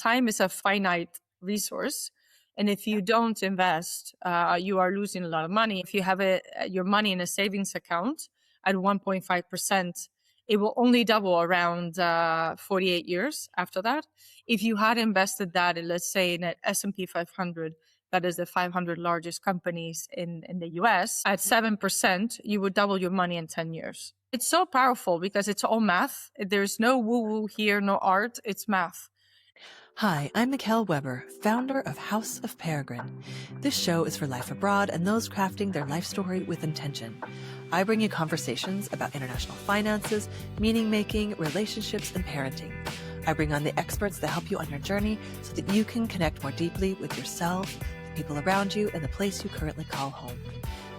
time is a finite resource. And if you don't invest, you are losing a lot of money. If you have your money in a savings account at 1.5%, it will only double around 48 years after that. If you had invested that in, let's say, in an S&P 500, that is the 500 largest companies in the US, at 7%, you would double your money in 10 years. It's so powerful because it's all math. There's no woo-woo here, no art. It's math. Hi, I'm Mikkel Weber, founder of House of Peregrine. This show is for life abroad and those crafting their life story with intention. I bring you conversations about international finances, meaning-making, relationships, and parenting. I bring on the experts that help you on your journey so that you can connect more deeply with yourself, the people around you, and the place you currently call home.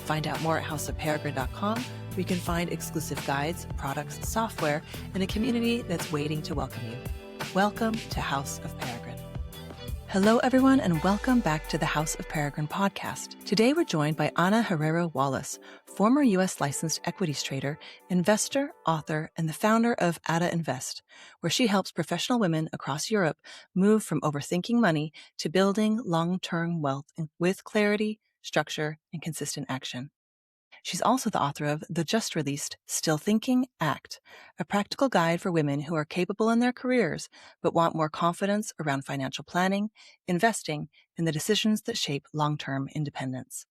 Find out more at houseofperegrine.com, where you can find exclusive guides, products, software, and a community that's waiting to welcome you. Welcome to House of Peregrine. Hello, everyone, and welcome back to the House of Peregrine podcast. Today, we're joined by Ana Herrero Wallace, former U.S. licensed equities trader, investor, author, and the founder of Ada Invest, where she helps professional women across Europe move from overthinking money to building long-term wealth with clarity, structure, and consistent action. She's also the author of the just-released Still Thinking, Act, a practical guide for women who are capable in their careers but want more confidence around financial planning, investing, and the decisions that shape long-term independence.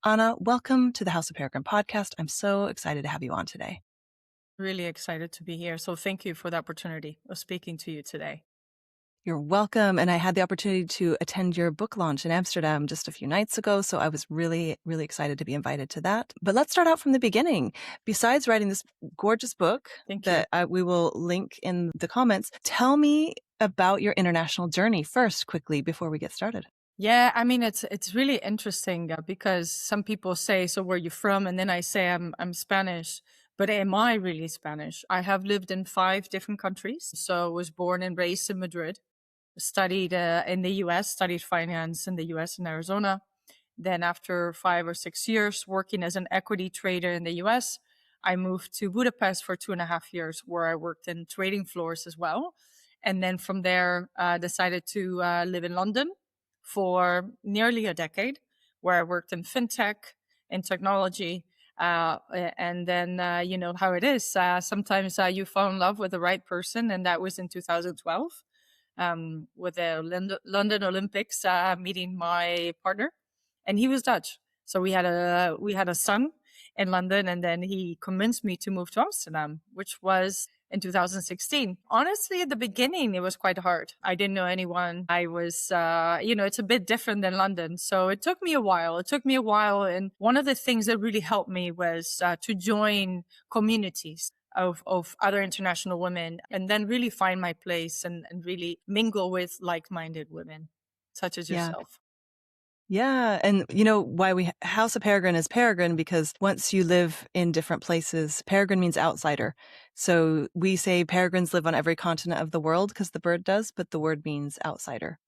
Ana, welcome to the House of Peregrine podcast. I'm so excited to have you on today. Really excited to be here. So thank you for the opportunity of speaking to you today. You're welcome. And I had the opportunity to attend your book launch in Amsterdam just a few nights ago. So I was really, really excited to be invited to that. But let's start out from the beginning. Besides writing this gorgeous book that we will link in the comments, tell me about your international journey first, quickly, before we get started. Yeah, I mean, it's really interesting because some people say, so where are you from? And then I say, I'm Spanish. But am I really Spanish? I have lived in 5 different countries. So I was born and raised in Madrid. Studied in the US, studied finance in the US in Arizona. Then after 5 or 6 years working as an equity trader in the US, I moved to Budapest for 2.5 years where I worked in trading floors as well. And then from there, decided to live in London for nearly a decade where I worked in fintech, in technology. And then, you know how it is. Sometimes you fall in love with the right person. And that was in 2012. With the London Olympics, meeting my partner, and he was Dutch. So we had a son in London, and then he convinced me to move to Amsterdam, which was in 2016. Honestly, at the beginning, it was quite hard. I didn't know anyone. I was, it's a bit different than London. So it took me a while. And one of the things that really helped me was to join communities of other international women and then really find my place and really mingle with like-minded women such as yourself. Yeah. And why House of Peregrine is Peregrine, because once you live in different places, Peregrine means outsider. So we say peregrines live on every continent of the world because the bird does, but the word means outsider.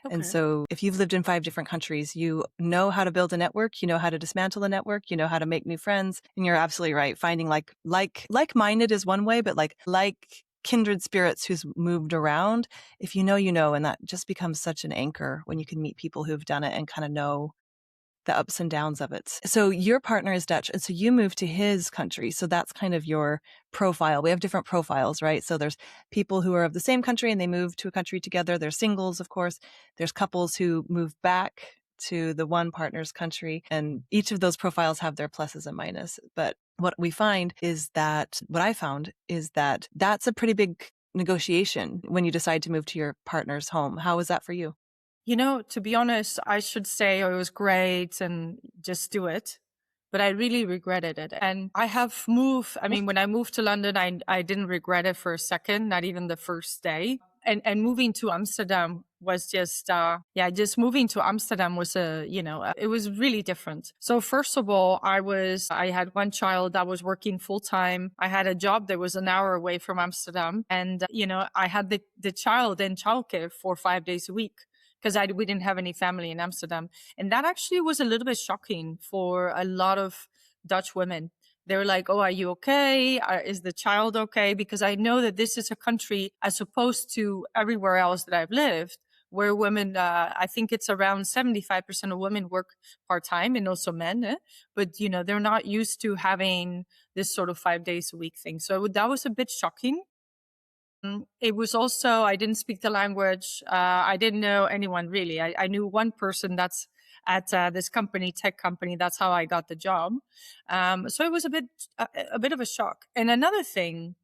Okay. And so if you've lived in 5 different countries, you know how to build a network, you know how to dismantle a network, you know how to make new friends. And you're absolutely right. Finding like-minded is one way, but like kindred spirits who's moved around. If you know, you know, and that just becomes such an anchor when you can meet people who've done it and kind of know the ups and downs of it. So your partner is Dutch, and so you moved to his country. So that's kind of your profile. We have different profiles, right? So there's people who are of the same country and they move to a country together. There's singles, of course. There's couples who move back to the one partner's country, and each of those profiles have their pluses and minuses. But what I found is that that's a pretty big negotiation when you decide to move to your partner's home. How was that for you? To be honest, I should say it was great and just do it. But I really regretted it. And I have moved. I mean, when I moved to London, I didn't regret it for a second, not even the first day. And moving to Amsterdam was just moving to Amsterdam was it was really different. So first of all, I had one child that was working full time. I had a job that was an hour away from Amsterdam. And, I had the child in childcare for 5 days a week, because we didn't have any family in Amsterdam. And that actually was a little bit shocking for a lot of Dutch women. They were like, oh, are you okay? Is the child okay? Because I know that this is a country, as opposed to everywhere else that I've lived, where women, I think it's around 75% of women work part-time, and also men, but they're not used to having this sort of 5 days a week thing. So that was a bit shocking. It was also, I didn't speak the language. I didn't know anyone really. I knew one person that's at this company, tech company. That's how I got the job. So it was a bit of a shock. And another thing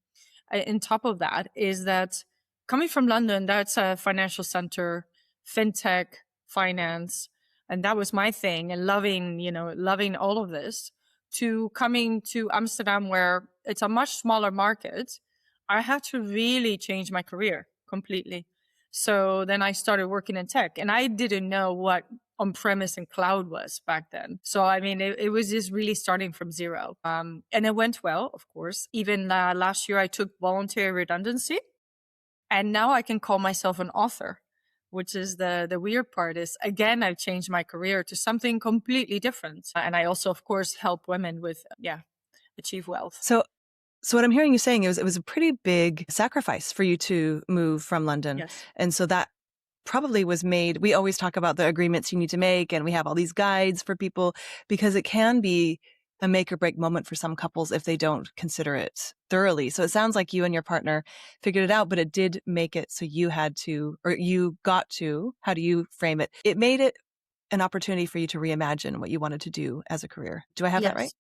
in top of that is that coming from London, that's a financial center, fintech, finance, and that was my thing, and loving all of this, to coming to Amsterdam, where it's a much smaller market. I had to really change my career completely. So then I started working in tech, and I didn't know what on-premise and cloud was back then. So, I mean, it was just really starting from zero. And it went well, of course. Even last year, I took voluntary redundancy, and now I can call myself an author, which is the weird part. Is, again, I've changed my career to something completely different. And I also, of course, help women with, achieve wealth. So what I'm hearing you saying is it was a pretty big sacrifice for you to move from London. Yes. And so that probably was made. We always talk about the agreements you need to make, and we have all these guides for people, because it can be a make or break moment for some couples if they don't consider it thoroughly. So it sounds like you and your partner figured it out, but it did make it so you had to, or you got to, how do you frame it? It made it an opportunity for you to reimagine what you wanted to do as a career. Do I have that right?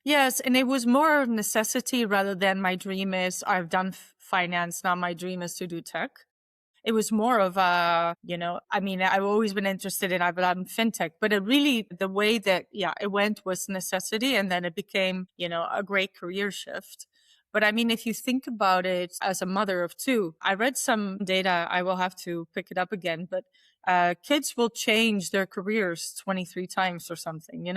Yes, and it was more of necessity rather than my dream is I've done finance, now my dream is to do tech. It was more of I mean, I've always been interested in, I've done fintech, but it really, the way that, it went was necessity. And then it became, a great career shift. But I mean, if you think about it as a mother of two, I read some data, I will have to pick it up again, but kids will change their careers 23 times or something,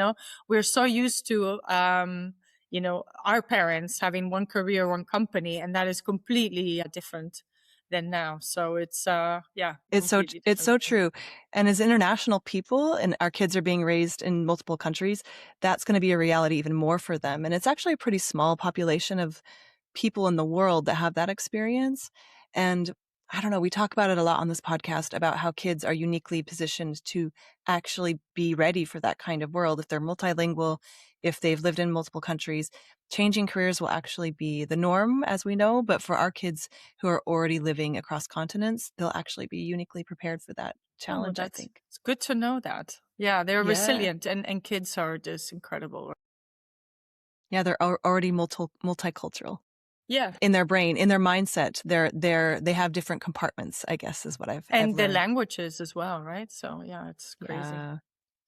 We're so used to, our parents having one career, one company, and that is completely different than now. So it's It's so true. And as international people, and our kids are being raised in multiple countries, that's going to be a reality even more for them. And it's actually a pretty small population of people in the world that have that experience. And I don't know, we talk about it a lot on this podcast about how kids are uniquely positioned to actually be ready for that kind of world. If they're multilingual, if they've lived in multiple countries, changing careers will actually be the norm, as we know. But for our kids who are already living across continents, they'll actually be uniquely prepared for that challenge, I think. It's good to know that. Yeah, they're Yeah. resilient, and kids are just incredible. Yeah, they're already multicultural. Yeah. In their brain, in their mindset, they have different compartments, I guess, is what I've And the learned. languages as well, right? So yeah, it's crazy.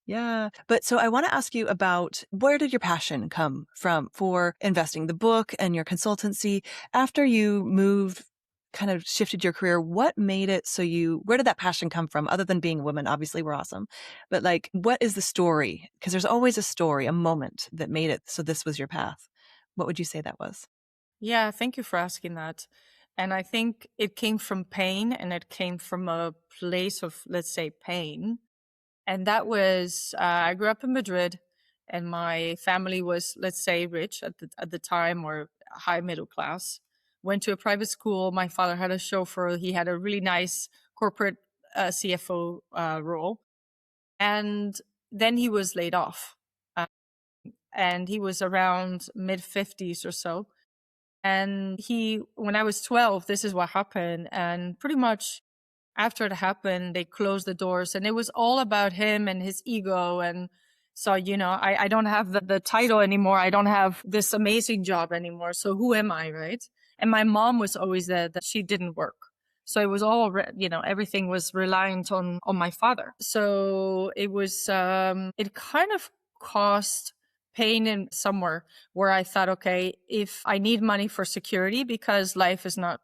Yeah. But so I want to ask you about, where did your passion come from for investing? The book and your consultancy, after you moved, kind of shifted your career, what made it so where did that passion come from, other than being a woman? Obviously, we're awesome. But like, what is the story? Because there's always a story, a moment that made it so this was your path. What would you say that was? Yeah, thank you for asking that. And I think it came from pain, and it came from a place of, let's say, pain. And that was, I grew up in Madrid, and my family was, let's say, rich at the time, or high middle class. Went to a private school. My father had a chauffeur. He had a really nice corporate CFO role. And then he was laid off. Uh, and he was around mid 50s or so. And when I was 12, this is what happened. And pretty much after it happened, they closed the doors, and it was all about him and his ego. And so, I don't have the title anymore. I don't have this amazing job anymore. So who am I, right? And my mom was always there, that she didn't work. So it was all, everything was reliant on my father. So it was, it kind of caused pain in somewhere where I thought, okay, if I need money for security, because life is not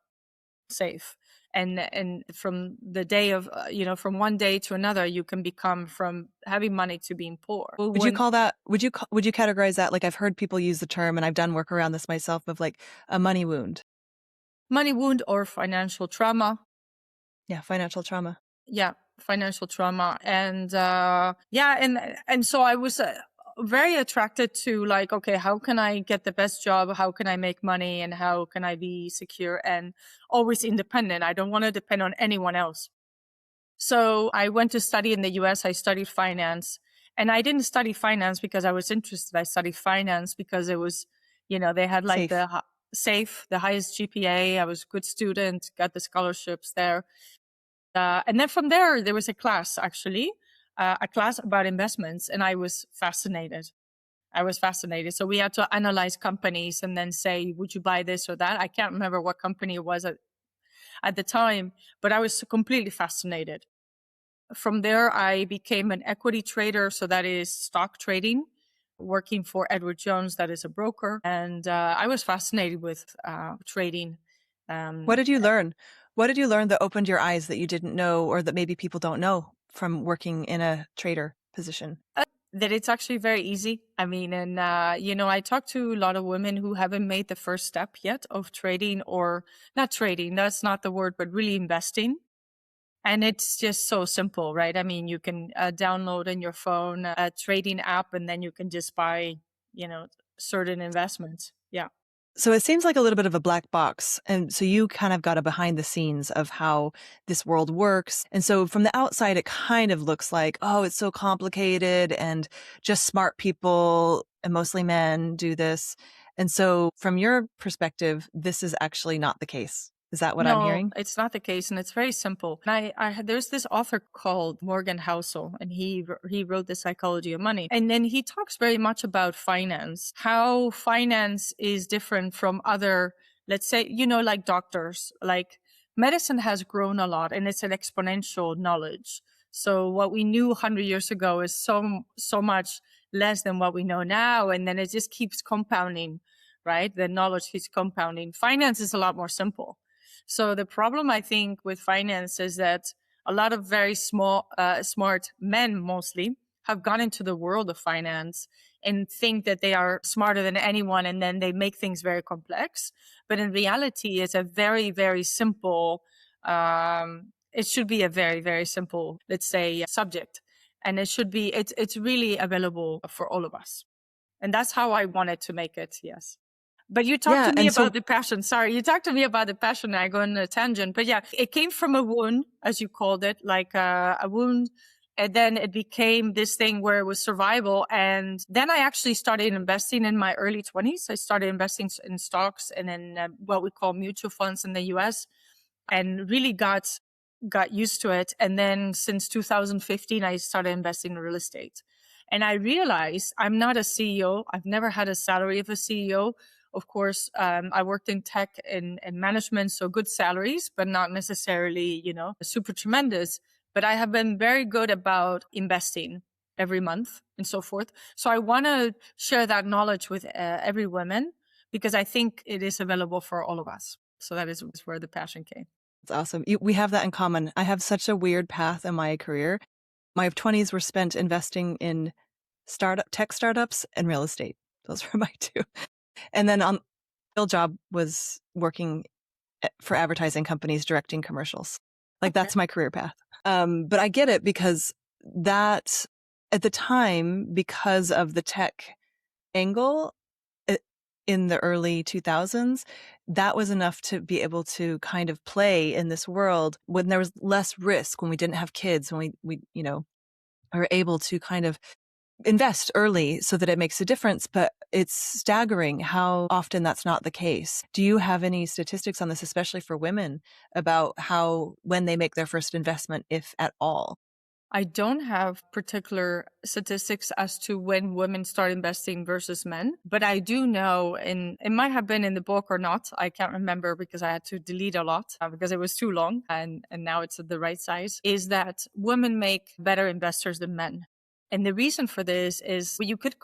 safe. And from the day of, from one day to another, you can become from having money to being poor. Would you call that, would you categorize that? Like, I've heard people use the term, and I've done work around this myself, of like a money wound. Money wound or financial trauma. Yeah, financial trauma. Yeah, financial trauma. And and so I was very attracted to, like, okay, how can I get the best job? How can I make money? And how can I be secure and always independent? I don't want to depend on anyone else. So I went to study in the US. I studied finance. And I didn't study finance because I was interested. I studied finance because it was, they had like Safe. safe, the highest GPA. I was a good student, got the scholarships there. And then from there was a class actually, a class about investments. And I was fascinated. So we had to analyze companies and then say, would you buy this or that? I can't remember what company it was at the time, but I was completely fascinated. From there, I became an equity trader. So that is stock trading, working for Edward Jones, that is a broker. And I was fascinated with trading. What did you learn? What did you learn that opened your eyes that you didn't know or that maybe people don't know from working in a trader position? That it's actually very easy. I mean, and, I talk to a lot of women who haven't made the first step yet of trading, or not trading, that's not the word, but really investing. And it's just so simple, right? I mean, you can download in your phone a trading app and then you can just buy, certain investments. Yeah. So it seems like a little bit of a black box. And so you kind of got a behind the scenes of how this world works. And so from the outside, it kind of looks like, oh, it's so complicated and just smart people and mostly men do this. And so from your perspective, this is actually not the case. Is that what I'm No, hearing? it's not the case, and it's very simple. And there's this author called Morgan Housel, and he wrote The Psychology of Money, and then he talks very much about finance, how finance is different from other, let's say, like doctors, like medicine has grown a lot, and it's an exponential knowledge. So what we knew 100 years ago is so much less than what we know now, and then it just keeps compounding, right? The knowledge keeps compounding. Finance is a lot more simple. So the problem, I think, with finance is that a lot of very smart men mostly have gone into the world of finance and think that they are smarter than anyone. And then they make things very complex. But in reality, it's a very, very simple, it should be a very, very simple, let's say, subject. And it's really available for all of us. And that's how I wanted to make it. Yes. But you talked Yeah. to me And so about the passion. Sorry, you talked to me about the passion. I go on a tangent. But yeah, it came from a wound, as you called it, like a wound. And then it became this thing where it was survival. And then I actually started investing in my early 20s. I started investing in stocks and in what we call mutual funds in the US, and really got used to it. And then since 2015, I started investing in real estate. And I realized I'm not a CEO. I've never had a salary of a CEO. Of course, I worked in tech and management, so good salaries, but not necessarily, super tremendous. But I have been very good about investing every month and so forth. So I want to share that knowledge with every woman, because I think it is available for all of us. So that is where the passion came. it's awesome. We have that in common. I have such a weird path in my career. My 20s were spent investing in tech startups and real estate. Those were my two. And then on real job was working for advertising companies, directing commercials. Like Okay. that's my career path. But I get it because that at the time, because of the tech angle in the early 2000s, that was enough to be able to kind of play in this world when there was less risk, when we didn't have kids, when we are able to kind of invest early so that it makes a difference. But it's staggering how often that's not the case. Do you have any statistics on this, especially for women, about how when they make their first investment, if at all? I don't have particular statistics as to when women start investing versus men, but I do know, and it might have been in the book or not. I can't remember because I had to delete a lot because it was too long, and now it's the right size, is that women make better investors than men. And the reason for this is you could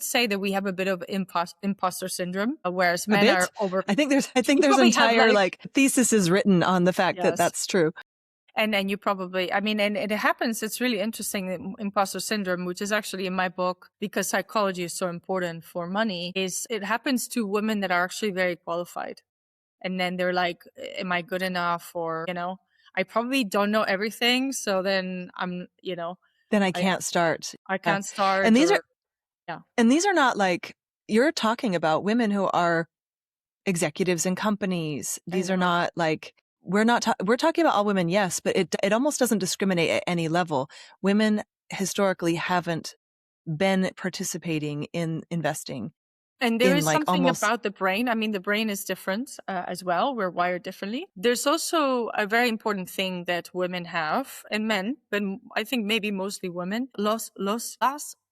say that we have a bit of imposter syndrome, whereas A men are bit. over. I think there's You probably have entire thesis written on the fact that yes. that's true. And then you probably, I mean, and it happens. It's really interesting. Imposter syndrome, which is actually in my book, because psychology is so important for money, is it happens to women that are actually very qualified. And then they're like, am I good enough? Or, I probably don't know everything. So then Then I I, can't start. I Yeah. can't start, And these are or yeah. and these are not like you're talking about women who are executives in companies. I These are know. not like we're talking about all women, yes, but it almost doesn't discriminate at any level. Women historically haven't been participating in investing And there in is like something almost. about the brain. I mean, the brain is different as well. We're wired differently. There's also a very important thing that women have and men, but I think maybe mostly women, loss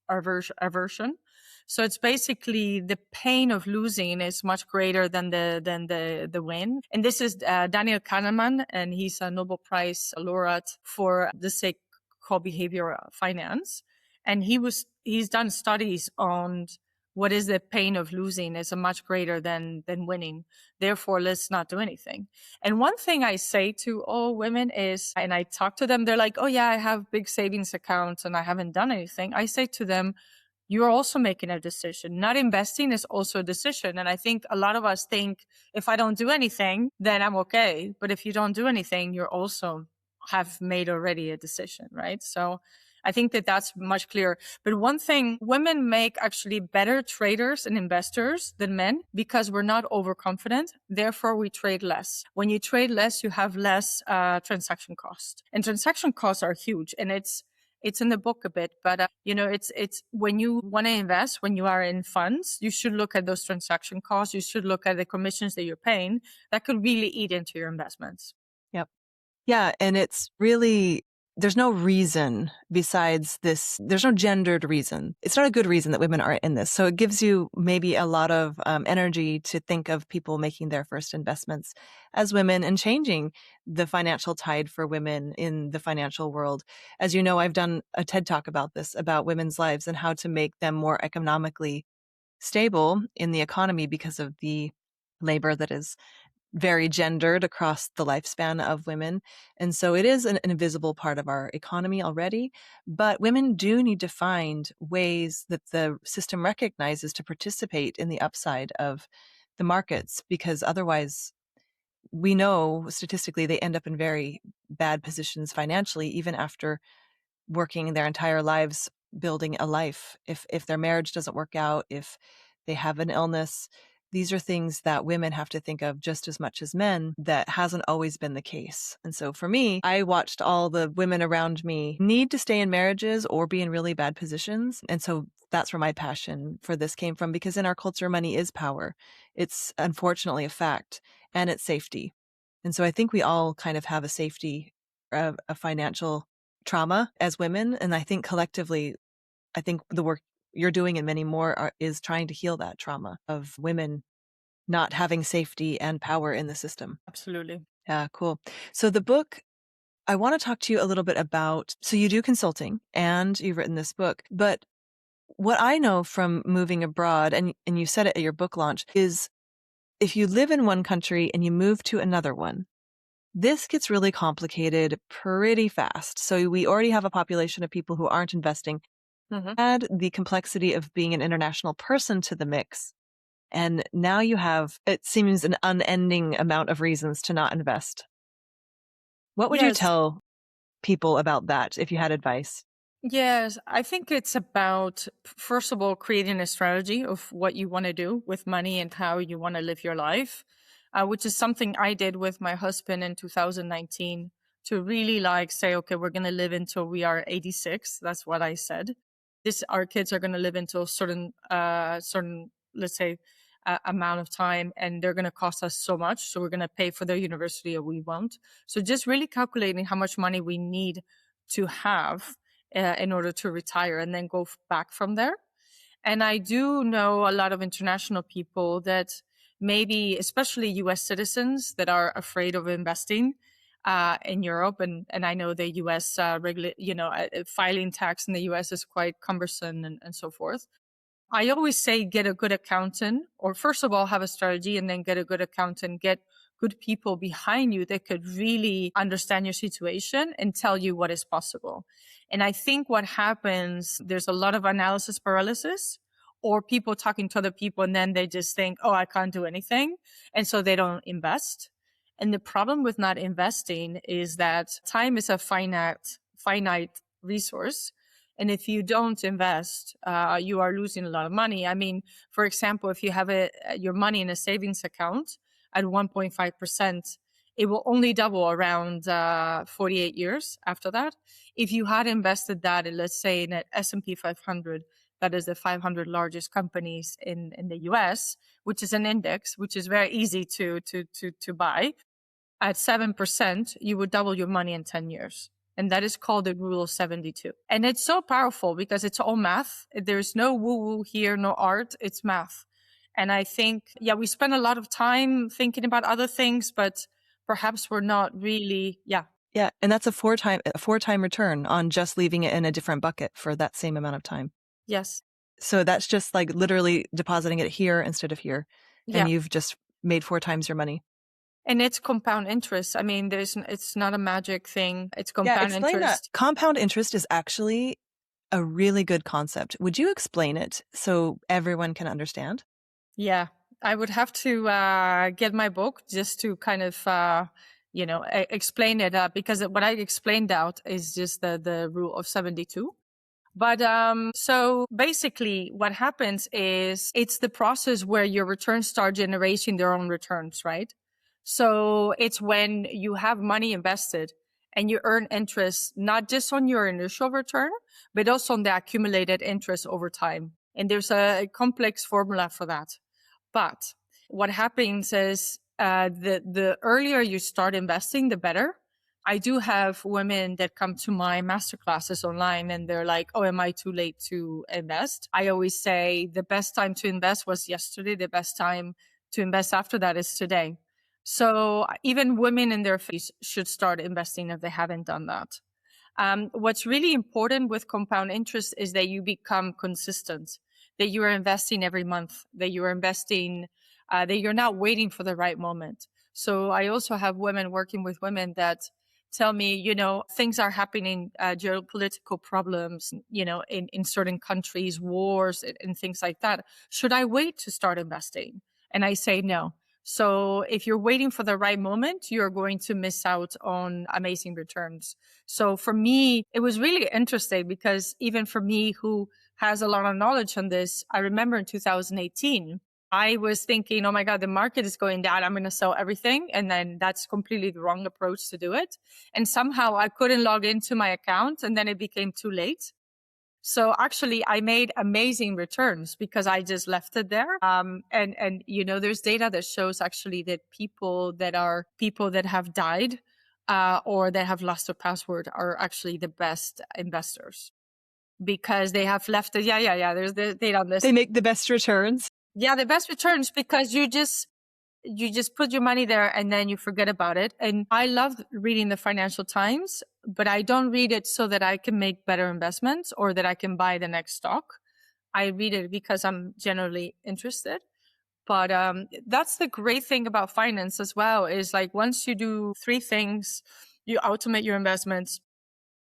aversion. So it's basically the pain of losing is much greater than the win. And this is Daniel Kahneman, and he's a Nobel Prize laureate for the sake called behavioral finance. And he's done studies on what is the pain of losing is a much greater than winning. Therefore, let's not do anything. And one thing I say to all women is, and I talk to them, they're like, oh yeah, I have big savings accounts and I haven't done anything. I say to them, you're also making a decision. Not investing is also a decision. And I think a lot of us think if I don't do anything, then I'm okay. But if you don't do anything, you're also have made already a decision, right? So I think that that's much clearer. But one thing, women make actually better traders and investors than men because we're not overconfident. Therefore, we trade less. When you trade less, you have less transaction cost, and transaction costs are huge. And it's in the book a bit, but it's when you want to invest, when you are in funds, you should look at those transaction costs. You should look at the commissions that you're paying. That could really eat into your investments. Yep. Yeah. And it's really, there's no reason besides this. There's no gendered reason. It's not a good reason that women aren't in this. So it gives you maybe a lot of energy to think of people making their first investments as women and changing the financial tide for women in the financial world. As you know, I've done a TED Talk about this, about women's lives and how to make them more economically stable in the economy because of the labor that is very gendered across the lifespan of women. And so it is an invisible part of our economy already, but women do need to find ways that the system recognizes to participate in the upside of the markets, because otherwise we know statistically they end up in very bad positions financially, even after working their entire lives building a life. If their marriage doesn't work out, if they have an illness, these are things that women have to think of just as much as men. That hasn't always been the case. And so for me, I watched all the women around me need to stay in marriages or be in really bad positions. And so that's where my passion for this came from, because in our culture, money is power. It's unfortunately a fact, and it's safety. And so I think we all kind of have a safety, a financial trauma as women. And I think collectively, I think the work you're doing and many more is trying to heal that trauma of women not having safety and power in the system. Absolutely. Yeah, cool. So the book, I want to talk to you a little bit about, so you do consulting and you've written this book, but what I know from moving abroad, and you said it at your book launch, is if you live in one country and you move to another one, this gets really complicated pretty fast. So we already have a population of people who aren't investing. Add the complexity of being an international person to the mix. And now you have, it seems, an unending amount of reasons to not invest. What would you Yes. tell people about that if you had advice? Yes, I think it's about, first of all, creating a strategy of what you want to do with money and how you want to live your life, which is something I did with my husband in 2019 to really like say, okay, we're going to live until we are 86. That's what I said. Our kids are going to live until certain, let's say, amount of time, and they're going to cost us so much. So we're going to pay for their university or we won't. So just really calculating how much money we need to have in order to retire and then go back from there. And I do know a lot of international people that maybe, especially US citizens that are afraid of investing in Europe. And I know the US filing tax in the US is quite cumbersome and so forth. I always say get a good accountant, or first of all, have a strategy and then get a good accountant, get good people behind you that could really understand your situation and tell you what is possible. And I think what happens, there's a lot of analysis paralysis or people talking to other people and then they just think, oh, I can't do anything. And so they don't invest. And the problem with not investing is that time is a finite resource. And if you don't invest, you are losing a lot of money. I mean, for example, if you have your money in a savings account at 1.5%, it will only double around 48 years after that. If you had invested that in, let's say, in an S&P 500, that is the 500 largest companies in the US, which is an index, which is very easy to buy, at 7%, you would double your money in 10 years. And that is called the rule of 72. And it's so powerful because it's all math. There's no woo woo here, no art. It's math. And I think, yeah, we spend a lot of time thinking about other things, but perhaps we're not really, yeah. Yeah. And that's a four-time return on just leaving it in a different bucket for that same amount of time. Yes. So that's just like literally depositing it here instead of here. Yeah. And you've just made 4 times your money. And it's compound interest. I mean, it's not a magic thing. It's compound explain interest. That. Compound interest is actually a really good concept. Would you explain it so everyone can understand? Yeah, I would have to get my book just to kind of, explain it, because what I explained out is just the rule of 72. But so basically what happens is it's the process where your returns start generating their own returns, right? So it's when you have money invested and you earn interest, not just on your initial return, but also on the accumulated interest over time. And there's a complex formula for that. But what happens is the earlier you start investing, the better. I do have women that come to my master classes online and they're like, oh, am I too late to invest? I always say the best time to invest was yesterday. The best time to invest after that is today. So even women in their 50s should start investing if they haven't done that. What's really important with compound interest is that you become consistent, that you are investing every month, that you are investing, that you're not waiting for the right moment. So I also have women working with women that tell me, things are happening, geopolitical problems, in certain countries, wars and things like that. Should I wait to start investing? And I say no. So if you're waiting for the right moment, you're going to miss out on amazing returns. So for me, it was really interesting because even for me, who has a lot of knowledge on this, I remember in 2018, I was thinking, oh my God, the market is going down. I'm going to sell everything. And then that's completely the wrong approach to do it. And somehow I couldn't log into my account and then it became too late. So actually I made amazing returns because I just left it there. And there's data that shows actually that people that have died, or that have lost their password are actually the best investors because they have left it. Yeah. There's the data on this. They make the best returns. Yeah, the best returns because you just put your money there and then you forget about it. And I love reading the Financial Times, but I don't read it so that I can make better investments or that I can buy the next stock. I read it because I'm generally interested. But that's the great thing about finance as well, is like once you do 3 things, you automate your investments,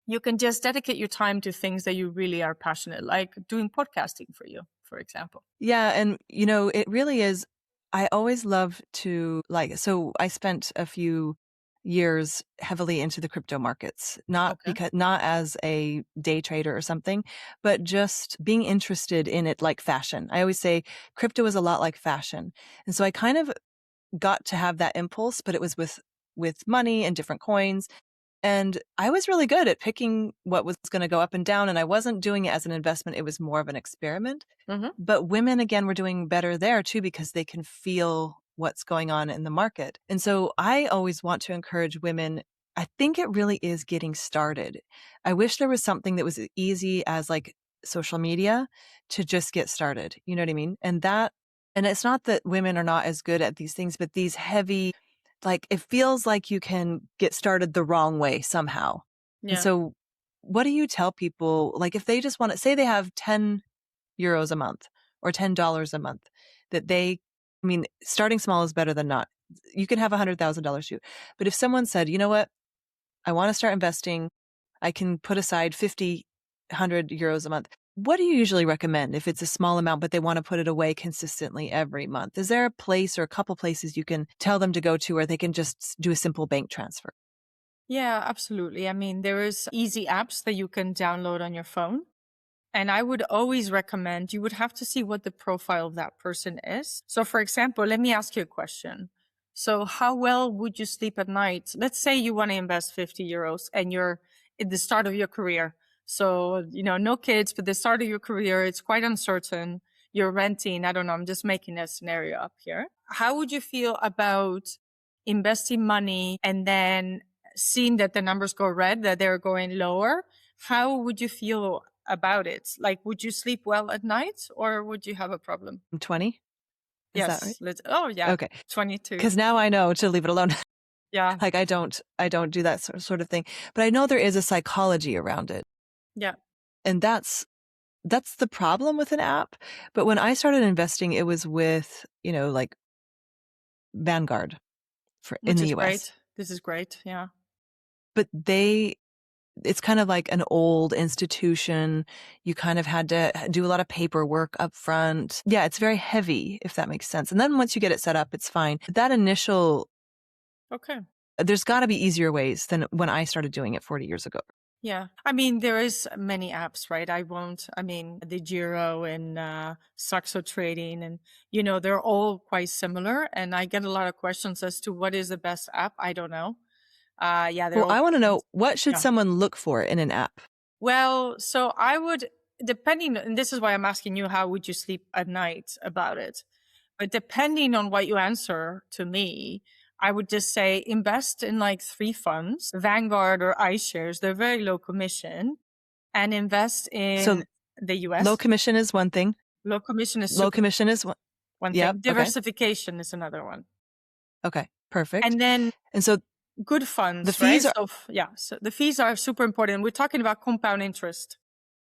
you can just dedicate your time to things that you really are passionate, like doing podcasting for you, for example. Yeah. And, it really is. I always love to so I spent a few years heavily into the crypto markets, not as a day trader or something, but just being interested in it like fashion. I always say crypto is a lot like fashion. And so I kind of got to have that impulse, but it was with money and different coins. And I was really good at picking what was going to go up and down. And I wasn't doing it as an investment. It was more of an experiment. Mm-hmm. But women, again, were doing better there too, because they can feel what's going on in the market. And so I always want to encourage women. I think it really is getting started. I wish there was something that was as easy as like social media to just get started. You know what I mean? And it's not that women are not as good at these things, but these heavy, it feels like you can get started the wrong way somehow. Yeah. And so what do you tell people, if they just want to say they have 10 euros a month or $10 a month, starting small is better than not. You can have $100,000 too. But if someone said, you know what, I want to start investing, I can put aside 50, 100 euros a month. What do you usually recommend if it's a small amount, but they want to put it away consistently every month? Is there a place or a couple places you can tell them to go to where they can just do a simple bank transfer? Yeah, absolutely. I mean, there is easy apps that you can download on your phone. And I would always recommend, you would have to see what the profile of that person is. So for example, let me ask you a question. So how well would you sleep at night? Let's say you want to invest 50 euros and you're at the start of your career. So, no kids, but the start of your career, it's quite uncertain. You're renting. I don't know. I'm just making a scenario up here. How would you feel about investing money and then seeing that the numbers go red, that they're going lower? How would you feel about it? Like, would you sleep well at night or would you have a problem? 20? Is that right? Yes. Oh, yeah. Okay. 22. Because now I know to leave it alone. Yeah. Like I don't do that sort of thing. But I know there is a psychology around it. Yeah. And that's the problem with an app. But when I started investing, it was with, like Vanguard in Which the is US. great. This is great. Yeah. But it's kind of like an old institution. You kind of had to do a lot of paperwork up front. Yeah, it's very heavy, if that makes sense. And then once you get it set up, it's fine. That initial, Okay. there's got to be easier ways than when I started doing it 40 years ago. Yeah. I mean, there is many apps, right? The Giro and Saxo Trading and, they're all quite similar. And I get a lot of questions as to what is the best app. I don't know. Yeah, they're Well, all I want to different. know, what should Yeah. someone look for in an app? Well, so I would, and this is why I'm asking you, how would you sleep at night about it? But depending on what you answer to me, I would just say invest in like 3 funds, Vanguard or iShares. They're very low commission, and invest So in the low US. commission is one thing. Low commission is Low super commission is one. one Yep. thing. Okay. Diversification is another one. Okay. Perfect. And then And so good the funds, right? fees are, So the fees are super important. We're talking about compound interest.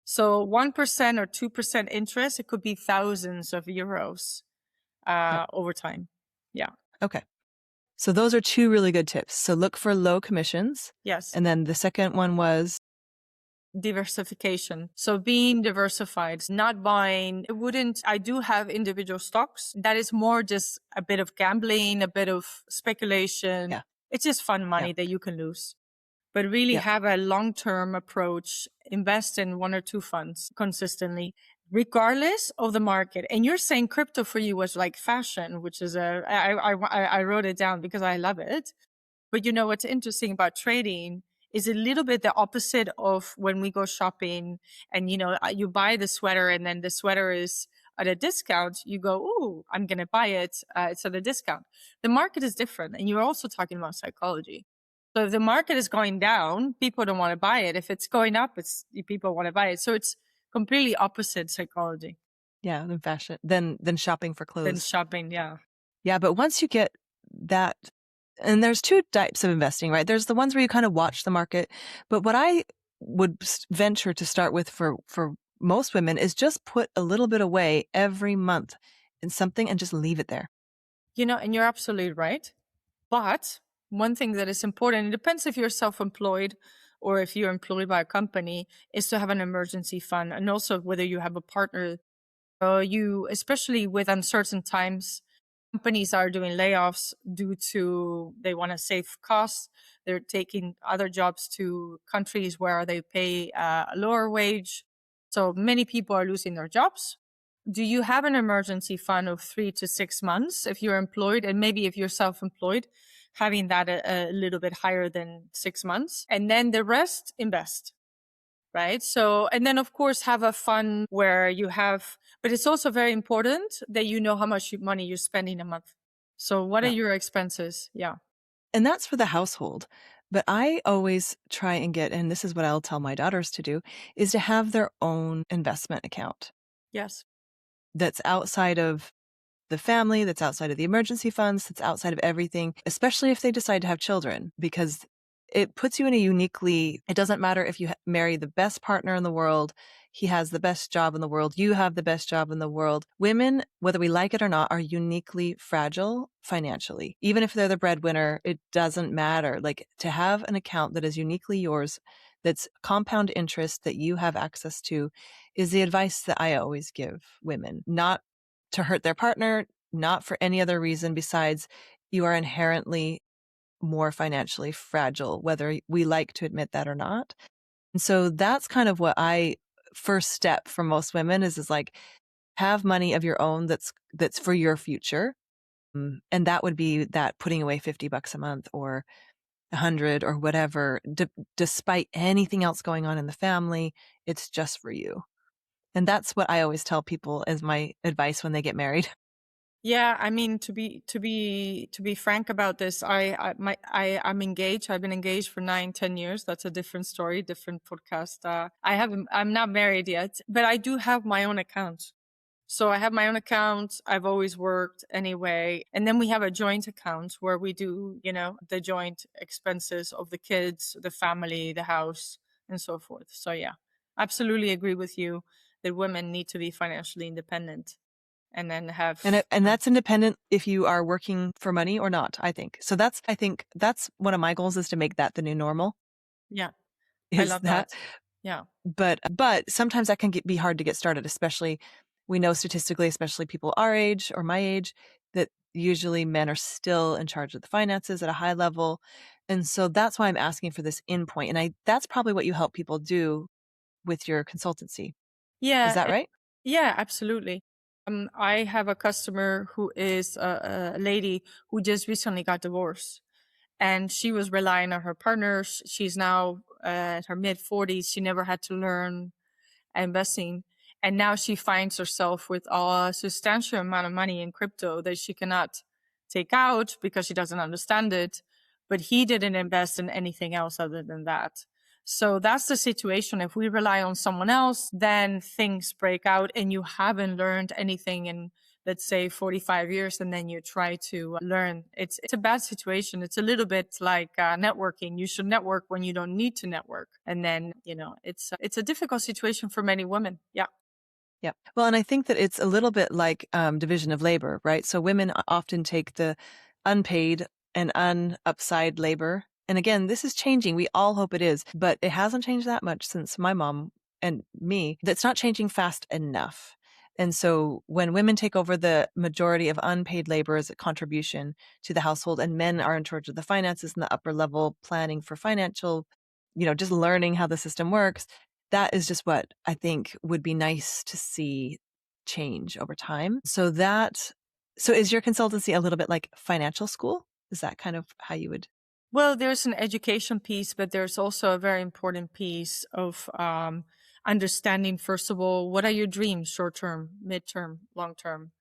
So 1% or 2% interest, it could be thousands of euros yep. over time. Yeah. Okay. So those are 2 really good tips. So look for low commissions. Yes. And then the second one was Diversification. So being diversified, not buying, I do have individual stocks. That is more just a bit of gambling, a bit of speculation. Yeah. It's just fun money Yeah. that you can lose. But really Yeah. have a long-term approach, invest in 1 or 2 funds consistently, regardless of the market. And you're saying crypto for you was like fashion, which is I wrote it down because I love it. But what's interesting about trading is a little bit the opposite of when we go shopping and, you buy the sweater and then the sweater is at a discount. You go, "Ooh, I'm going to buy it. It's at a discount." The market is different. And you're also talking about psychology. So if the market is going down, people don't want to buy it. If it's going up, people want to buy it. So it's completely opposite psychology Yeah. Than fashion, than shopping for than clothes. shopping. Yeah. Yeah. But once you get that, and there's 2 types of investing, right? There's the ones where you kind of watch the market. But what I would venture to start with for most women is just put a little bit away every month in something and just leave it there. And you're absolutely right. But one thing that is important, it depends if you're self-employed or if you're employed by a company, is to have an emergency fund. And also whether you have a partner, especially with uncertain times, companies are doing layoffs due to they want to save costs. They're taking other jobs to countries where they pay a lower wage. So many people are losing their jobs. Do you have an emergency fund of 3 to 6 months if you're employed? And maybe if you're self-employed, having that a little bit higher than 6 months. And then the rest, invest. Right. So, and then of course have a fund where you have, but it's also very important that you know how much money you're spending a month. So what are Yeah. your expenses? Yeah. And that's for the household. But I always try and get, and this is what I'll tell my daughters to do, is to have their own investment account Yes. that's outside of the family, that's outside of the emergency funds, that's outside of everything, especially if they decide to have children, because it puts you in it doesn't matter if you marry the best partner in the world, he has the best job in the world, you have the best job in the world. Women, whether we like it or not, are uniquely fragile financially. Even if they're the breadwinner, it doesn't matter. Like, to have an account that is uniquely yours, that's compound interest that you have access to, is the advice that I always give women. Not to hurt their partner, not for any other reason besides you are inherently more financially fragile, whether we like to admit that or not. And so that's kind of what first step for most women is like, have money of your own that's for your future. And that would be that putting away $50 a month or 100 or whatever, despite anything else going on in the family, it's just for you. And that's what I always tell people as my advice when they get married. Yeah, I mean, to be frank about this, I'm engaged. I've been engaged for 9, 10 years. That's a different story, different podcast. I'm not married yet, but I do have my own account. So I have my own account. I've always worked anyway. And then we have a joint account where we do, the joint expenses of the kids, the family, the house, and so forth. So yeah, absolutely agree with you that women need to be financially independent and then have, And that's independent if you are working for money or not, I think. So I think that's one of my goals, is to make that the new normal, yeah, I is love that. that. Yeah. But sometimes that can be hard to get started, especially we know statistically, especially people our age or my age, that usually men are still in charge of the finances at a high level. And so that's why I'm asking for this in point. And that's probably what you help people do with your consultancy. Is Yeah. that right? Yeah, absolutely. I have a customer who is a lady who just recently got divorced, and she was relying on her partner. She's now at her mid 40s. She never had to learn investing. And now she finds herself with a substantial amount of money in crypto that she cannot take out because she doesn't understand it. But he didn't invest in anything else other than that. So that's the situation. If we rely on someone else, then things break out and you haven't learned anything in, let's say, 45 years, and then you try to learn. It's a bad situation. It's a little bit like networking. You should network when you don't need to network. And then, it's a difficult situation for many women. Yeah. Yeah. Well, and I think that it's a little bit like division of labor, right? So women often take the unpaid and unupside labor. And again, this is changing. We all hope it is, but it hasn't changed that much since my mom and me. That's not changing fast enough. And so when women take over the majority of unpaid labor as a contribution to the household, and men are in charge of the finances and the upper level planning for financial, just learning how the system works, that is just what I think would be nice to see change over time. So is your consultancy a little bit like financial school? Is that kind of how you would? Well, there's an education piece, but there's also a very important piece of understanding, first of all, what are your dreams, short term, mid-term, long term?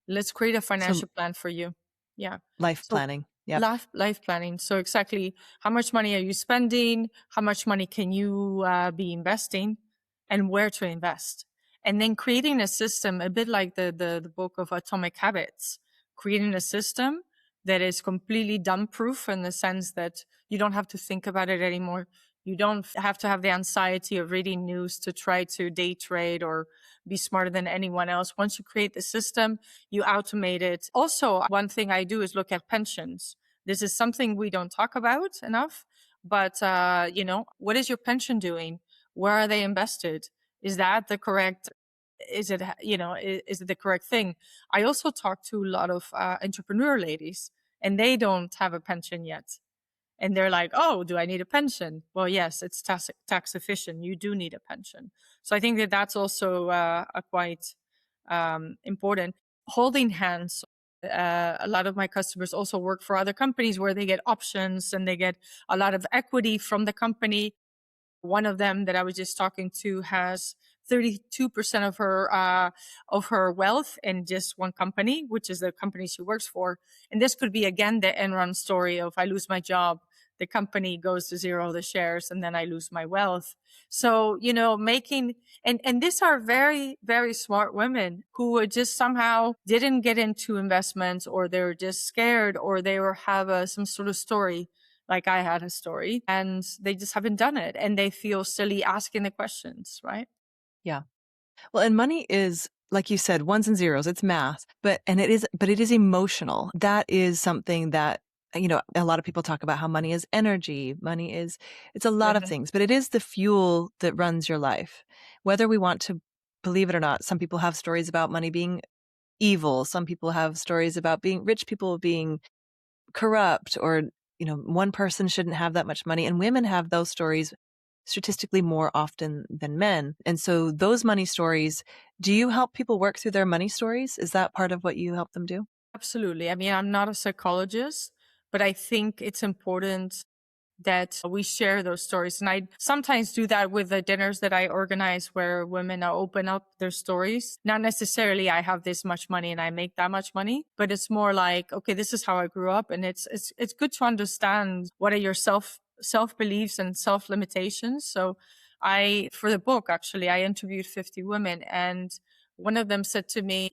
Let's create a So financial plan for you. Yeah. life So planning. Yep. life planning. So exactly how much money are you spending? How much money can you be investing, and where to invest? And then creating a system, a bit like the book of Atomic Habits, creating a system that is completely dumb proof in the sense that you don't have to think about it anymore. You don't have to have the anxiety of reading news to try to day trade or be smarter than anyone else. Once you create the system, you automate it. Also, one thing I do is look at pensions. This is something we don't talk about enough, but what is your pension doing? Where are they invested? Is that the correct? Is it is it the correct thing? I also talk to a lot of entrepreneur ladies, and they don't have a pension yet. And they're like, oh, do I need a pension? Well, yes, it's tax efficient. You do need a pension. So I think that that's also a quite important. Holding hands. A lot of my customers also work for other companies where they get options and they get a lot of equity from the company. One of them that I was just talking to has 32% of her wealth in just one company, which is the company she works for. And this could be again the Enron story of I lose my job, the company goes to zero the shares, and then I lose my wealth. So, making and these are very, very smart women who just somehow didn't get into investments, or they're just scared, or they have some sort of story like I had a story, and they just haven't done it, and they feel silly asking the questions, right? Yeah. Well, and money is, like you said, ones and zeros. It's math, but it is emotional. That is something that, a lot of people talk about how money is energy. It's a lot of Yeah. things, but it is the fuel that runs your life. Whether we want to believe it or not, some people have stories about money being evil. Some people have stories about rich people being corrupt, or, one person shouldn't have that much money. And women have those stories statistically more often than men. And so those money stories, do you help people work through their money stories? Is that part of what you help them do? Absolutely. I mean, I'm not a psychologist, but I think it's important that we share those stories. And I sometimes do that with the dinners that I organize where women open up their stories. Not necessarily I have this much money and I make that much money, but it's more like, okay, this is how I grew up. And it's good to understand what are your self beliefs and self limitations. So for the book, actually, I interviewed 50 women, and one of them said to me,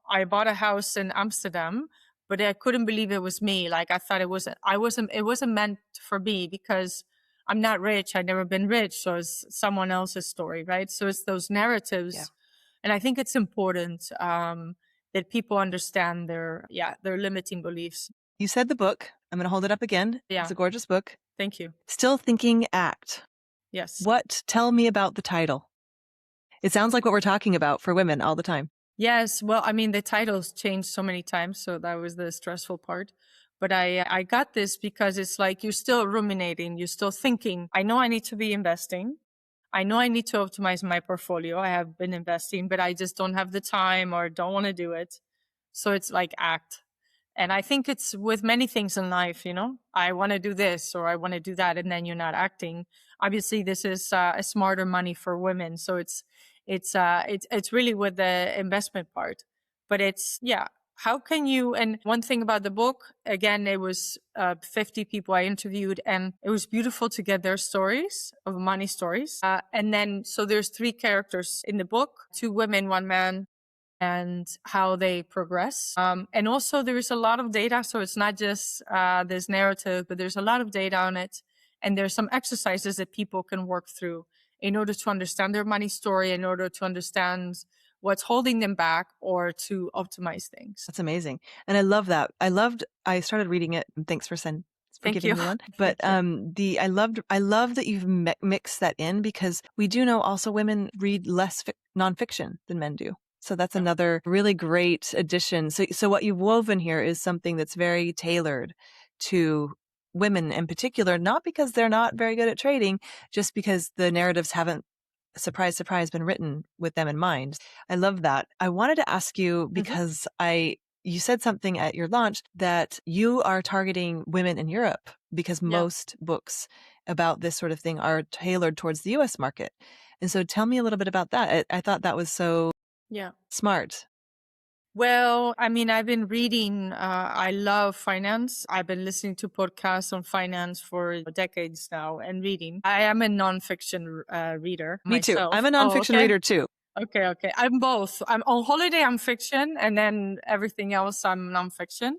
I bought a house in Amsterdam, but I couldn't believe it was me. Like I thought it wasn't meant for me because I'm not rich. I've never been rich. So it's someone else's story, right? So it's those narratives. Yeah. And I think it's important, that people understand their limiting beliefs. You said the book. I'm going to hold it up again. Yeah. It's a gorgeous book. Thank you. Still Thinking Act. Yes. Tell me about the title. It sounds like what we're talking about for women all the time. Yes. Well, I mean, the titles changed so many times. So that was the stressful part. But I got this because it's like you're still ruminating. You're still thinking, I know I need to be investing. I know I need to optimize my portfolio. I have been investing, but I just don't have the time or don't want to do it. So it's like act. And I think it's with many things in life, I want to do this or I want to do that. And then you're not acting. Obviously, this is a smarter money for women. So it's really with the investment part, but how can you, and one thing about the book, again, it was 50 people I interviewed, and it was beautiful to get their stories of money stories. And then, so there's 3 characters in the book, 2 women, 1 man, and how they progress. And also there is a lot of data. So it's not just this narrative, but there's a lot of data on it. And there's some exercises that people can work through in order to understand their money story, in order to understand what's holding them back or to optimize things. That's amazing. And I love that. I started reading it. And thanks for Thank giving you. me one. But I love that you've mixed that in, because we do know also women read less nonfiction than men do. So that's another really great addition. So what you've woven here is something that's very tailored to women in particular, not because they're not very good at trading, just because the narratives haven't, surprise, surprise, been written with them in mind. I love that. I wanted to ask you, because you said something at your launch that you are targeting women in Europe, because most books about this sort of thing are tailored towards the US market. And so tell me a little bit about that. I thought that was so smart. Well, I mean, I've been reading, I love finance. I've been listening to podcasts on finance for decades now and reading. I am a nonfiction reader Me myself. too. I'm a nonfiction reader too. Okay. I'm both. I'm on holiday, I'm fiction, and then everything else, I'm nonfiction.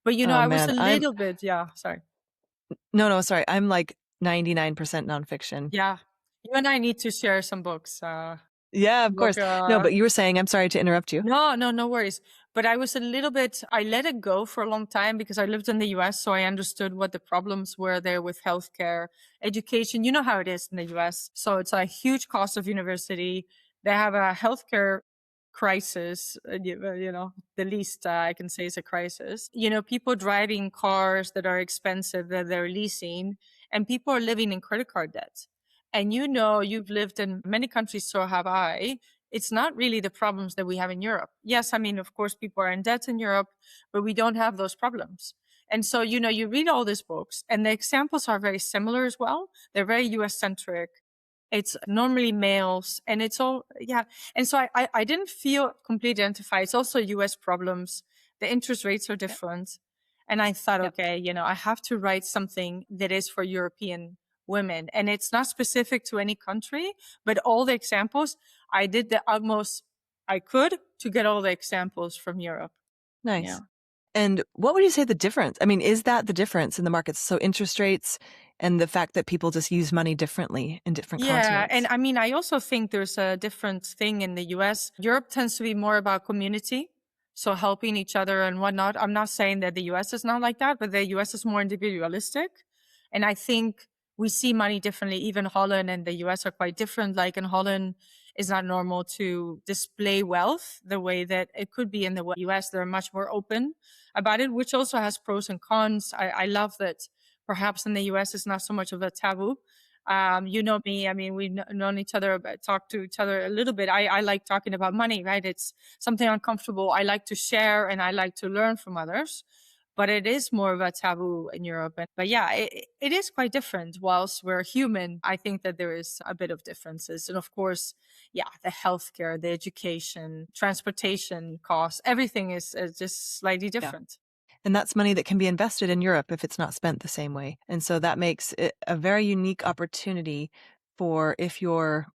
But, I was a little bit, sorry. No, sorry. I'm like 99% nonfiction. Yeah. You and I need to share some books. Yeah, of course. No, but you were saying, I'm sorry to interrupt you. No worries. But I was I let it go for a long time because I lived in the US. So I understood what the problems were there with healthcare, education. You know how it is in the US. So it's a huge cost of university. They have a healthcare crisis, the least I can say is a crisis. People driving cars that are expensive that they're leasing, and people are living in credit card debt. And you've lived in many countries, so have I. It's not really the problems that we have in Europe. Yes, I mean, of course, people are in debt in Europe, but we don't have those problems. And so, you read all these books and the examples are very similar as well. They're very US centric. It's normally males and it's all, And so I didn't feel completely identified. It's also US problems. The interest rates are different. And I thought, okay, I have to write something that is for European women. And it's not specific to any country, but all the examples, I did the utmost I could to get all the examples from Europe. Nice. Yeah. And what would you say the difference? I mean, is that the difference in the markets? So interest rates and the fact that people just use money differently in different continents. Yeah. And I mean, I also think there's a different thing in the US. Europe tends to be more about community. So helping each other and whatnot. I'm not saying that the US is not like that, but the US is more individualistic. And I think we see money differently. Even Holland and the US are quite different. Like in Holland, it's not normal to display wealth the way that it could be in the US. They're much more open about it, which also has pros and cons. I love that perhaps in the US, it's not so much of a taboo. You know me. I mean, we've known each other, talked to each other a little bit. I like talking about money, right? It's something uncomfortable. I like to share and I like to learn from others, but it is more of a taboo in Europe. But yeah, it is quite different. Whilst we're human, I think that there is a bit of differences. And of course, yeah, the healthcare, the education, transportation costs, everything is just slightly Yeah. different. And that's money that can be invested in Europe if it's not spent the same way. And so that makes it a very unique opportunity for, if you're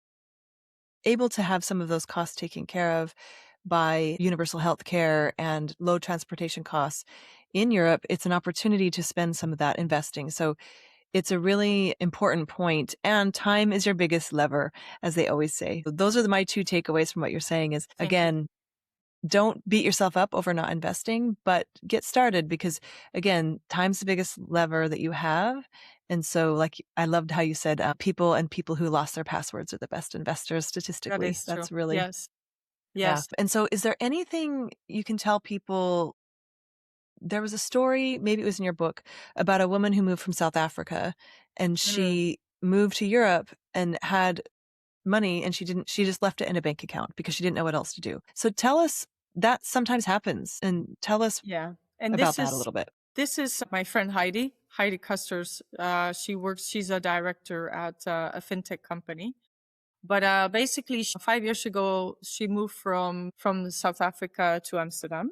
able to have some of those costs taken care of by universal health care and low transportation costs in Europe, it's an opportunity to spend some of that investing. So it's a really important point, and time is your biggest lever, as they always say. Those are my two takeaways from what you're saying is, Thank you. again, don't beat yourself up over not investing, but get started because, again, time's the biggest lever that you have. And so, like, I loved how you said people who lost their passwords are the best investors That statistically. is true. That's really, Yes. yeah. Yes. And so, is there anything you can tell people? There was a story, maybe it was in your book, about a woman who moved from South Africa and Mm. she moved to Europe and had money and she just left it in a bank account because she didn't know what else to do. So tell us that sometimes happens and tell us Yeah. And about that a little bit. this is my friend Heidi Custers. She's a director at a fintech company. But basically, 5 years ago, she moved from South Africa to Amsterdam.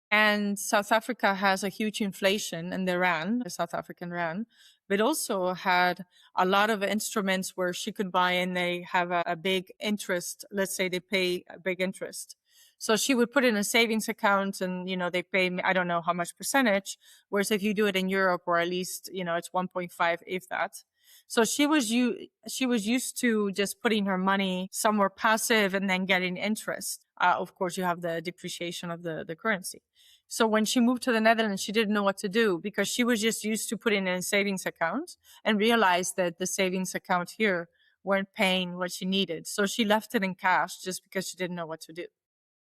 And South Africa has a huge inflation, and the South African rand, but also had a lot of instruments where she could buy and they have a big interest. Let's say they pay a big interest. So she would put in a savings account and, they pay, I don't know how much percentage. Whereas if you do it in Europe, or at least, it's 1.5, if that. So she was used to just putting her money somewhere passive and then getting interest. Of course, you have the depreciation of the currency. So when she moved to the Netherlands, she didn't know what to do because she was just used to putting in a savings account and realized that the savings account here weren't paying what she needed. So she left it in cash just because she didn't know what to do.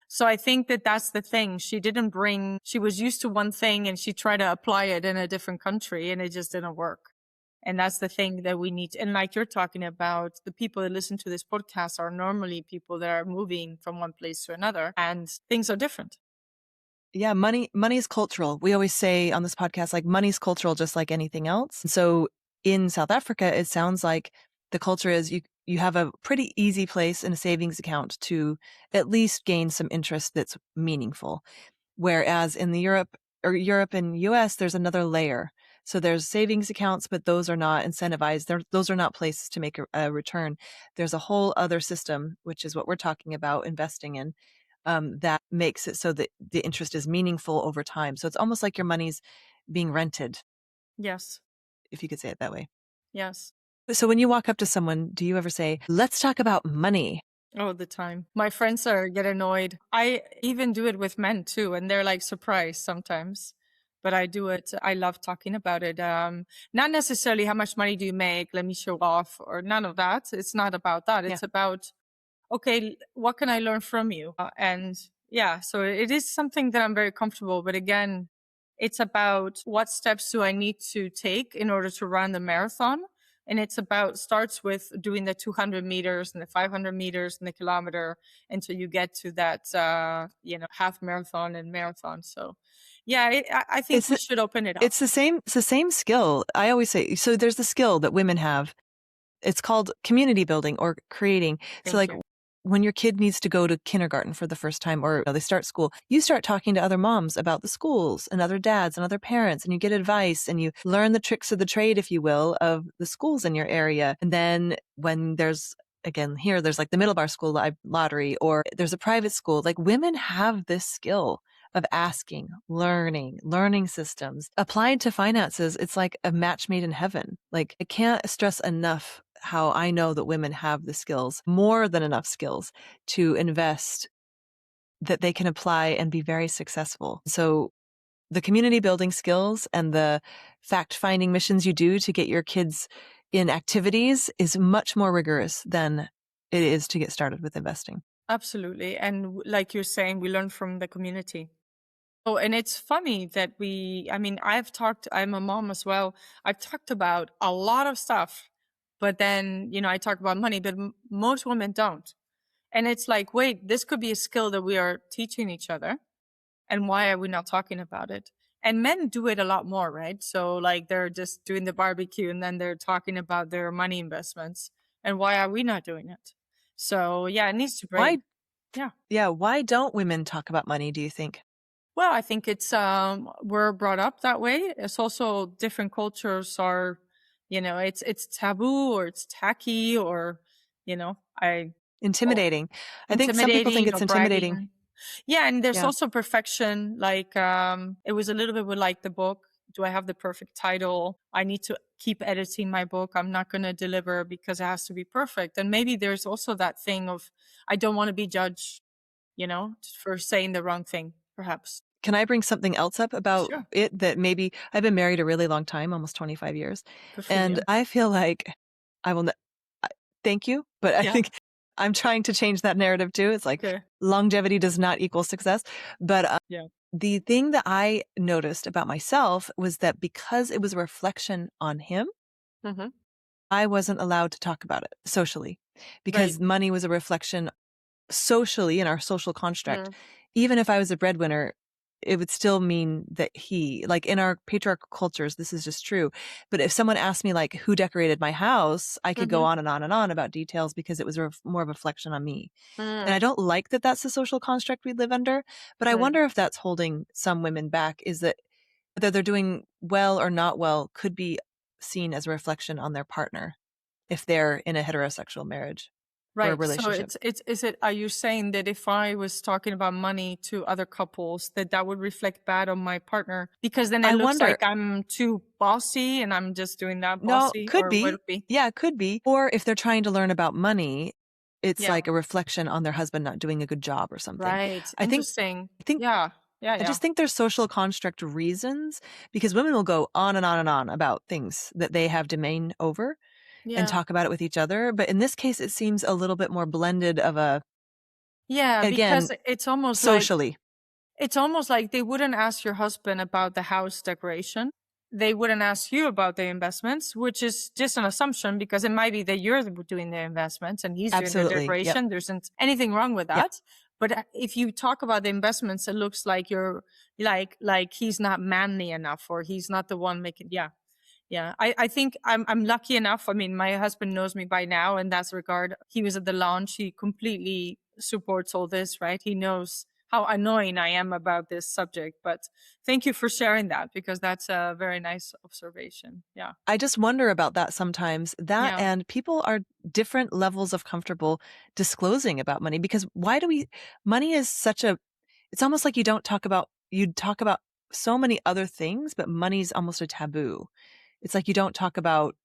So I think that that's the thing. She was used to one thing and she tried to apply it in a different country and it just didn't work. And that's the thing that we need. And like you're talking about, the people that listen to this podcast are normally people that are moving from one place to another and things are different. Yeah, money is cultural. We always say on this podcast, like, money's cultural just like anything else. So in South Africa, it sounds like the culture is you have a pretty easy place in a savings account to at least gain some interest that's meaningful. Whereas in the Europe and US, there's another layer. So there's savings accounts, but those are not incentivized. Those are not places to make a return. There's a whole other system, which is what we're talking about, investing in, that makes it so that the interest is meaningful over time. So it's almost like your money's being rented, Yes. if you could say it that way. Yes. So when you walk up to someone, do you ever say, let's talk about money? All the time. My friends get annoyed. I even do it with men too, and they're like surprised sometimes. But I do it. I love talking about it. Not necessarily how much money do you make, let me show off, or none of that. It's not about that. Yeah. It's about, okay, what can I learn from you? And yeah, so it is something that I'm very comfortable. But again, it's about what steps do I need to take in order to run the marathon. And it's starts with doing the 200 meters and the 500 meters and the kilometer until you get to that, half marathon and marathon. So yeah, I think It's we should open it up. it's the same skill. I always say, so there's the skill that women have. It's called community building or creating. So Thank like you. when your kid needs to go to kindergarten for the first time or they start school, you start talking to other moms about the schools and other dads and other parents, and you get advice and you learn the tricks of the trade, if you will, of the schools in your area. And then when there's like the middle bar school lottery, or there's a private school, like, women have this skill of asking, learning systems applied to finances. It's like a match made in heaven. Like, I can't stress enough how I know that women have the skills, more than enough skills, to invest that they can apply and be very successful. So the community building skills and the fact finding missions you do to get your kids in activities is much more rigorous than it is to get started with investing. Absolutely. And like you're saying, we learn from the community. Oh, and it's funny that I'm a mom as well. I've talked about a lot of stuff But then, I talk about money, but most women don't. And it's like, wait, this could be a skill that we are teaching each other. And why are we not talking about it? And men do it a lot more, right? So like they're just doing the barbecue and then they're talking about their money investments. And why are we not doing it? So yeah, it needs to break. Why Yeah. yeah, why don't women talk about money, do you think? Well, I think it's we're brought up that way. It's also different cultures are, it's taboo or it's tacky or, I or Intimidating. I think some people think intimidating or it's intimidating. bragging. Yeah, and there's Yeah. also perfection. Like it was a little bit with like the book. Do I have the perfect title? I need to keep editing my book. I'm not going to deliver because it has to be perfect. And maybe there's also that thing of I don't want to be judged, for saying the wrong thing, perhaps. Can I bring something else up about Sure. it that maybe I've been married a really long time, almost 25 years, Good for and you. I feel like I will I thank you, but I Yeah. think I'm trying to change that narrative too. It's like Okay. longevity does not equal success. But Yeah. the thing that I noticed about myself was that because it was a reflection on him, Hmm. I wasn't allowed to talk about it socially Right. because money was a reflection socially in our social construct. Mm. Even if I was a breadwinner, it would still mean that like in our patriarchal cultures, this is just true. But if someone asked me like who decorated my house, I could go Hmm. on and on and on about details because it was more of a reflection on me. And I Mm. don't like that that's the social construct we live under, but I Right. wonder if that's holding some women back is that whether they're doing well or not well could be seen as a reflection on their partner if they're in a heterosexual marriage or a Right. So relationship. are you saying that if I was talking about money to other couples, that would reflect bad on my partner? Because then it I looks wonder, like I'm too bossy and I'm just doing that no, bossy, could or would be. it be? Yeah, could be. Or if they're trying to learn about money, it's Yeah. like a reflection on their husband not doing a good job or something. Right. I think, Interesting. I think, Yeah. Yeah. I Yeah. just think there's social construct reasons because women will go on and on and on about things that they have domain over and Yeah. talk about it with each other. But in this case, it seems a little bit more blended of Yeah. again, Because socially. it's almost like they wouldn't ask your husband about the house decoration. They wouldn't ask you about the investments, which is just an assumption because it might be that you're doing the investments and he's doing the Absolutely. Yep. decoration. There isn't anything wrong with Yep. that. But if you talk about the investments, it looks like you're like he's not manly enough or he's not the one making. Yeah, yeah. I think I'm lucky enough. I mean, my husband knows me by now in that regard. He was at the launch. He completely supports all this, right? He knows how annoying I am about this subject. But thank you for sharing that because that's a very nice observation. Yeah. I just wonder about that sometimes. That Yeah. and people are different levels of comfortable disclosing about money because money is such a, it's almost like you'd talk about so many other things, but money's almost a taboo. It's like you don't talk about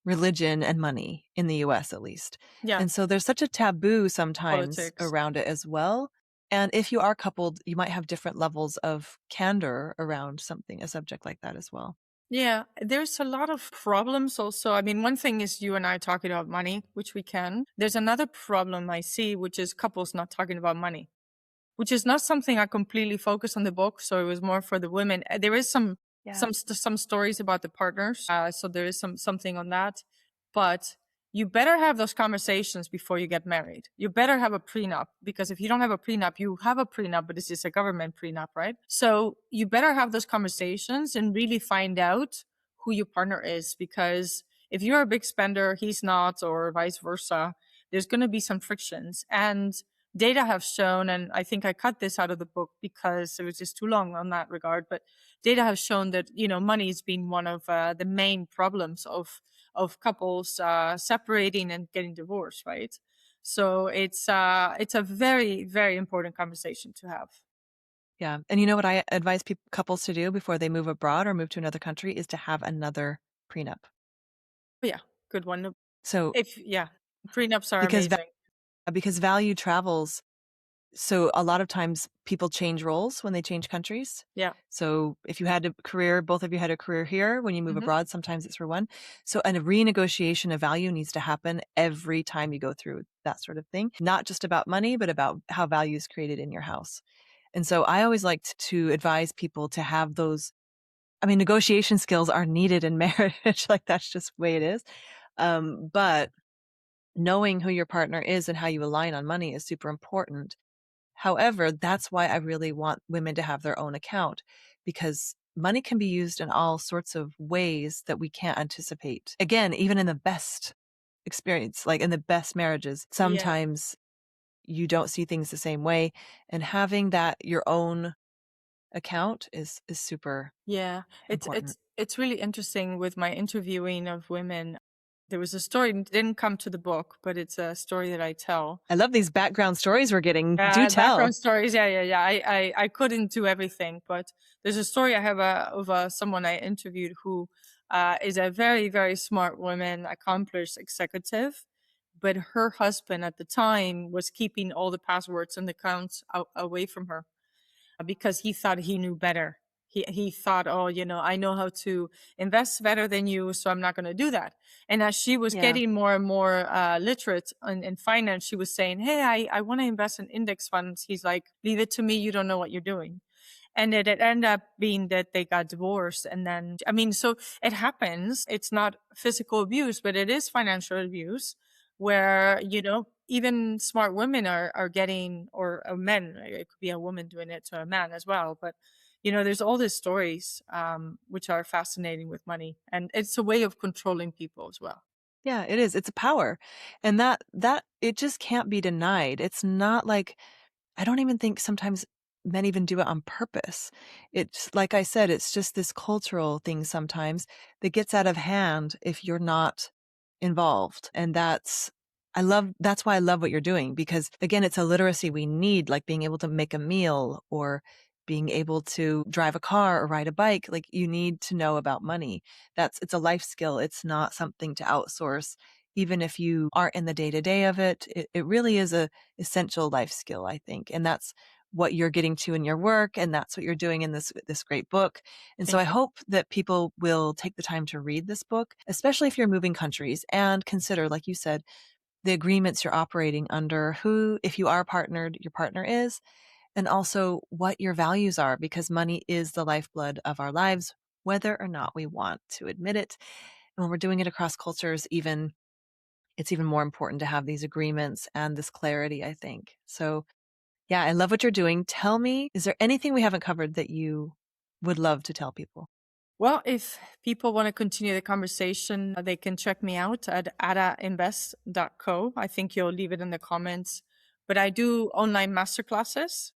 religion and money in the US at least. Yeah. And so there's such a taboo sometimes Politics. around it as well. And if you are coupled, you might have different levels of candor around a subject like that as well. Yeah, there's a lot of problems also. I mean, one thing is you and I talking about money, which we can. There's another problem I see, which is couples not talking about money, which is not something I completely focus on the book. So it was more for the women. There is Yeah. some stories about the partners. So there is something on that, but you better have those conversations before you get married. You better have a prenup because if you don't have a prenup, you have a prenup, but this is a government prenup, right? So you better have those conversations and really find out who your partner is because if you're a big spender, he's not, or vice versa, there's going to be some frictions. And data have shown, and I think I cut this out of the book because it was just too long on that regard, but data has shown that, money has been one of the main problems of couples separating and getting divorced, right? So it's a very, very important conversation to have. Yeah. And you know what I advise couples to do before they move abroad or move to another country is to have another prenup. But yeah, good one. So If yeah, prenups are because amazing. because value travels, so a lot of times people change roles when they change countries. Yeah. So if you had a career, both of you had a career here, when you move Hmm. abroad, sometimes it's for one. So a renegotiation of value needs to happen every time you go through that sort of thing, not just about money, but about how value is created in your house. And so I always like to advise people to have those. I mean, negotiation skills are needed in marriage. Like that's just the way it is. But knowing who your partner is and how you align on money is super important. However, that's why I really want women to have their own account, because money can be used in all sorts of ways that we can't anticipate. Again, even in the best experience, like in the best marriages, Yeah. sometimes you don't see things the same way. And having that your own account is super Yeah, important. it's really interesting with my interviewing of women. There was a story, it didn't come to the book, but it's a story that I tell. I love these background stories we're getting. Do tell. Background stories, yeah. I couldn't do everything, but there's a story I have of someone I interviewed who is a very, very smart woman, accomplished executive, but her husband at the time was keeping all the passwords and accounts away from her because he thought he knew better. He thought, oh, I know how to invest better than you, so I'm not going to do that. And as she was Yeah. getting more and more literate in finance, she was saying, hey, I want to invest in index funds. He's like, leave it to me. You don't know what you're doing. And it ended up being that they got divorced. And then, I mean, so it happens. It's not physical abuse, but it is financial abuse where, even smart women are getting, or men, it could be a woman doing it to a man as well. But, there's all these stories, which are fascinating with money, and it's a way of controlling people as well. Yeah, it is. It's a power. And that it just can't be denied. It's not like, I don't even think sometimes men even do it on purpose. It's like I said, it's just this cultural thing sometimes that gets out of hand if you're not involved. And that's why I love what you're doing, because again, it's a literacy we need, like being able to make a meal or being able to drive a car or ride a bike. Like, you need to know about money. It's a life skill. It's not something to outsource. Even if you aren't in the day to day of it, it really is a essential life skill, I think. And that's what you're getting to in your work. And that's what you're doing in this great book. And so Thank I you. hope that people will take the time to read this book, especially if you're moving countries, and consider, like you said, the agreements you're operating under, who, if you are partnered, your partner is, and also what your values are, because money is the lifeblood of our lives, whether or not we want to admit it. And when we're doing it across cultures, it's even more important to have these agreements and this clarity, I think. So yeah, I love what you're doing. Tell me, is there anything we haven't covered that you would love to tell people? Well, if people want to continue the conversation, they can check me out at adainvest.co. I think you'll leave it in the comments. But I do online masterclasses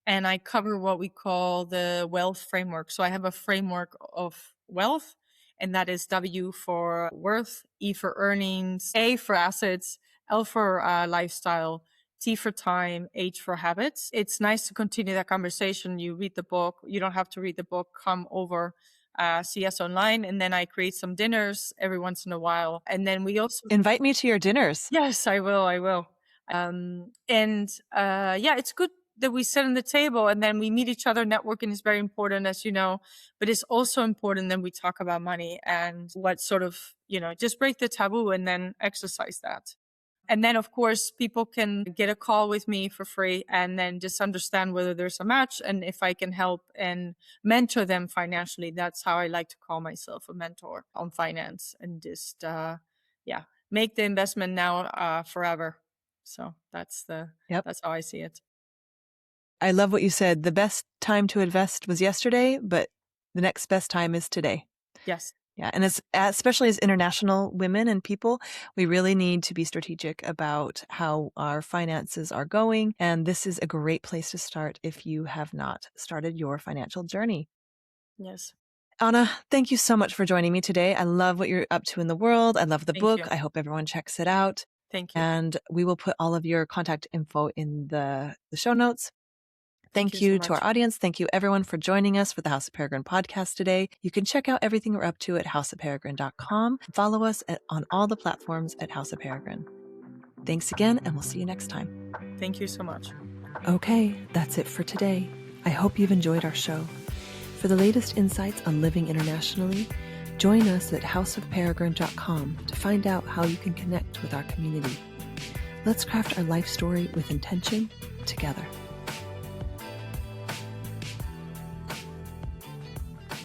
and I cover what we call the wealth framework. So I have a framework of wealth, and that is W for worth, E for earnings, A for assets, L for lifestyle, T for time, H for habits. It's nice to continue that conversation. You read the book. You don't have to read the book. Come over, see us online. And then I create some dinners every once in a while. And then we also... Invite me to your dinners. Yes, I will. I will. Yeah, it's good that we sit on the table and then we meet each other. Networking is very important, as you know, but it's also important that we talk about money and what sort of, just break the taboo and then exercise that. And then, of course, people can get a call with me for free and then just understand whether there's a match and if I can help and mentor them financially. That's how I like to call myself, a mentor on finance, and just, make the investment now, forever. So that's Yep. how I see it. I love what you said. The best time to invest was yesterday, but the next best time is today. Yes. Yeah. And especially as international women and people, we really need to be strategic about how our finances are going. And this is a great place to start if you have not started your financial journey. Yes. Anna, thank you so much for joining me today. I love what you're up to in the world. I love the Thank book. you. I hope everyone checks it out. Thank you. And we will put all of your contact info in the show notes. Thank you to our audience. Thank you, everyone, for joining us for the House of Peregrine podcast today. You can check out everything we're up to at houseofperegrine.com. Follow us on all the platforms at House of Peregrine. Thanks again, and we'll see you next time. Thank you so much. Okay, that's it for today. I hope you've enjoyed our show. For the latest insights on living internationally, join us at houseofperegrine.com to find out how you can connect with our community. Let's craft our life story with intention together.